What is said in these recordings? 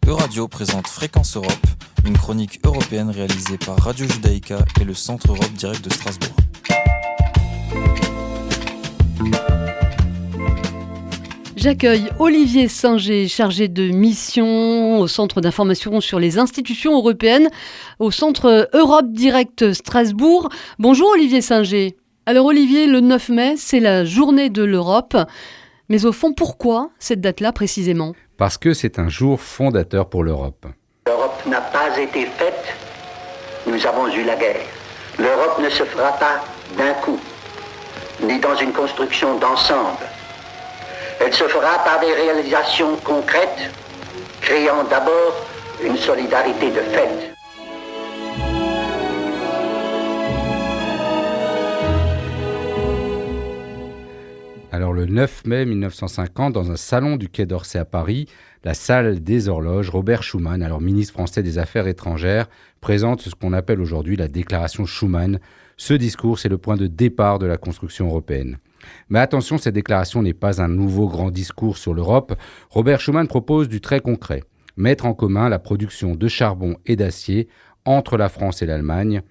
Euradio présente Fréquence Europe, une chronique européenne réalisée par Radio Judaïka et le Centre Europe Direct de Strasbourg. J'accueille Olivier Singer, chargé de mission au Centre d'information sur les institutions européennes, au Centre Europe Direct Strasbourg. Bonjour Olivier Singer. Alors Olivier, le 9 mai, c'est la journée de l'Europe. Mais au fond, pourquoi cette date-là précisément ? Parce que c'est un jour fondateur pour l'Europe. L'Europe n'a pas été faite, nous avons eu la guerre. L'Europe ne se fera pas d'un coup, ni dans une construction d'ensemble. Elle se fera par des réalisations concrètes, créant d'abord une solidarité de fait. Alors le 9 mai 1950, dans un salon du Quai d'Orsay à Paris, la salle des horloges, Robert Schuman, alors ministre français des Affaires étrangères, présente ce qu'on appelle aujourd'hui la déclaration Schuman. Ce discours, c'est le point de départ de la construction européenne. Mais attention, cette déclaration n'est pas un nouveau grand discours sur l'Europe. Robert Schuman propose du très concret. Mettre en commun la production de charbon et d'acier entre la France et l'Allemagne,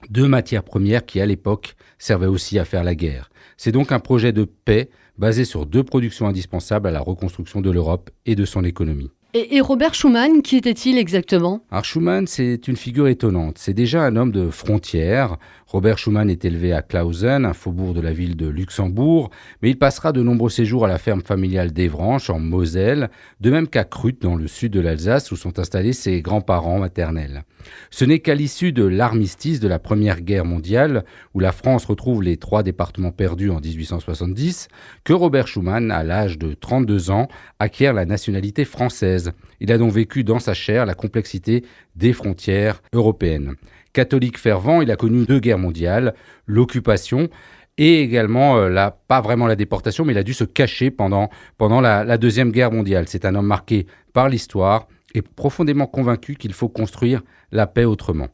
deux matières premières qui, à l'époque, servaient aussi à faire la guerre. C'est donc un projet de paix basé sur deux productions indispensables à la reconstruction de l'Europe et de son économie. Et Robert Schuman, qui était-il exactement ? Alors Schuman, c'est une figure étonnante. C'est déjà un homme de frontières. Robert Schuman est élevé à Clausen, un faubourg de la ville de Luxembourg, mais il passera de nombreux séjours à la ferme familiale d'Evranche, en Moselle, de même qu'à Krüt, dans le sud de l'Alsace, où sont installés ses grands-parents maternels. Ce n'est qu'à l'issue de l'armistice de la Première Guerre mondiale, où la France retrouve les 3 départements perdus en 1870, que Robert Schuman, à l'âge de 32 ans, acquiert la nationalité française. Il a donc vécu dans sa chair la complexité des frontières européennes. Catholique fervent, il a connu 2 guerres mondiales, l'occupation et également, pas vraiment la déportation, mais il a dû se cacher pendant la Deuxième Guerre mondiale. C'est un homme marqué par l'histoire et profondément convaincu qu'il faut construire la paix autrement.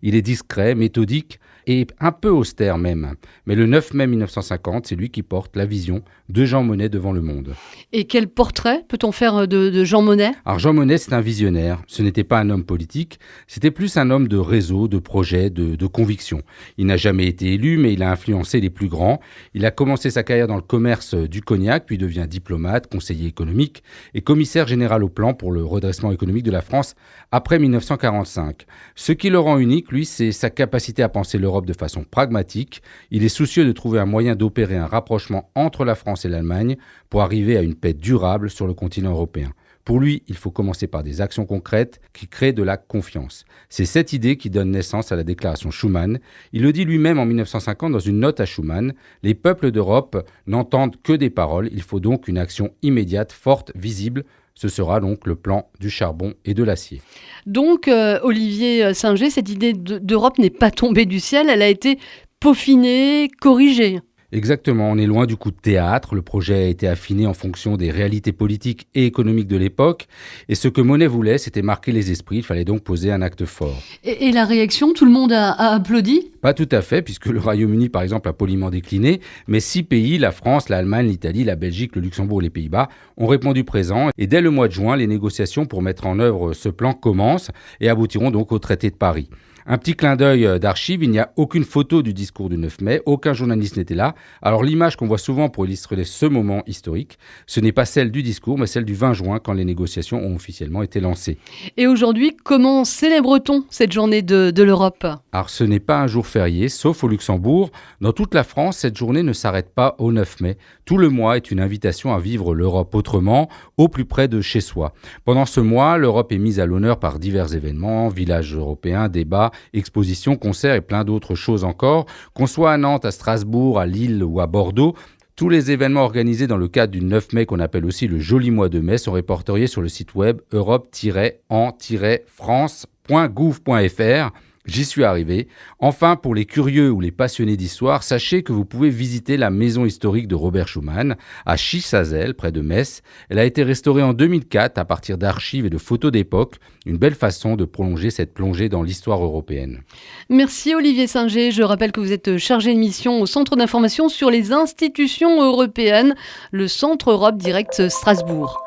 Il est discret, méthodique et un peu austère même. Mais le 9 mai 1950, c'est lui qui porte la vision de Jean Monnet devant le monde. Et quel portrait peut-on faire de Jean Monnet ? Alors Jean Monnet, c'est un visionnaire. Ce n'était pas un homme politique, c'était plus un homme de réseau, de projet, de conviction. Il n'a jamais été élu, mais il a influencé les plus grands. Il a commencé sa carrière dans le commerce du cognac, puis devient diplomate, conseiller économique et commissaire général au plan pour le redressement économique de la France après 1945. Ce qui le rend unique, lui, c'est sa capacité à penser l'Europe de façon pragmatique. Il est soucieux de trouver un moyen d'opérer un rapprochement entre la France et l'Allemagne pour arriver à une paix durable sur le continent européen. Pour lui, il faut commencer par des actions concrètes qui créent de la confiance. C'est cette idée qui donne naissance à la déclaration Schuman. Il le dit lui-même en 1950 dans une note à Schuman. Les peuples d'Europe n'entendent que des paroles. Il faut donc une action immédiate, forte, visible. Ce sera donc le plan du charbon et de l'acier. Donc, Olivier Singer, cette idée d'Europe n'est pas tombée du ciel, elle a été peaufinée, corrigée. Exactement, on est loin du coup de théâtre. Le projet a été affiné en fonction des réalités politiques et économiques de l'époque. Et ce que Monnet voulait, c'était marquer les esprits. Il fallait donc poser un acte fort. Et la réaction, tout le monde a applaudi ? Pas tout à fait, puisque le Royaume-Uni, par exemple, a poliment décliné. Mais 6 pays, la France, l'Allemagne, l'Italie, la Belgique, le Luxembourg et les Pays-Bas, ont répondu présent. Et dès le mois de juin, les négociations pour mettre en œuvre ce plan commencent et aboutiront donc au traité de Paris. Un petit clin d'œil d'archives, il n'y a aucune photo du discours du 9 mai, aucun journaliste n'était là. Alors l'image qu'on voit souvent pour illustrer ce moment historique, ce n'est pas celle du discours, mais celle du 20 juin, quand les négociations ont officiellement été lancées. Et aujourd'hui, comment célèbre-t-on cette journée de l'Europe ? Alors ce n'est pas un jour férié, sauf au Luxembourg. Dans toute la France, cette journée ne s'arrête pas au 9 mai. Tout le mois est une invitation à vivre l'Europe autrement, au plus près de chez soi. Pendant ce mois, l'Europe est mise à l'honneur par divers événements, villages européens, débats, expositions, concerts et plein d'autres choses encore. Qu'on soit à Nantes, à Strasbourg, à Lille ou à Bordeaux, tous les événements organisés dans le cadre du 9 mai, qu'on appelle aussi le joli mois de mai, sont répertoriés sur le site web europe-en-france.gouv.fr. J'y suis arrivé. Enfin, pour les curieux ou les passionnés d'histoire, sachez que vous pouvez visiter la maison historique de Robert Schuman à Chisazel, près de Metz. Elle a été restaurée en 2004 à partir d'archives et de photos d'époque. Une belle façon de prolonger cette plongée dans l'histoire européenne. Merci Olivier Singer. Je rappelle que vous êtes chargé de mission au Centre d'information sur les institutions européennes, le Centre Europe Direct Strasbourg.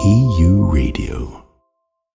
EU Radio.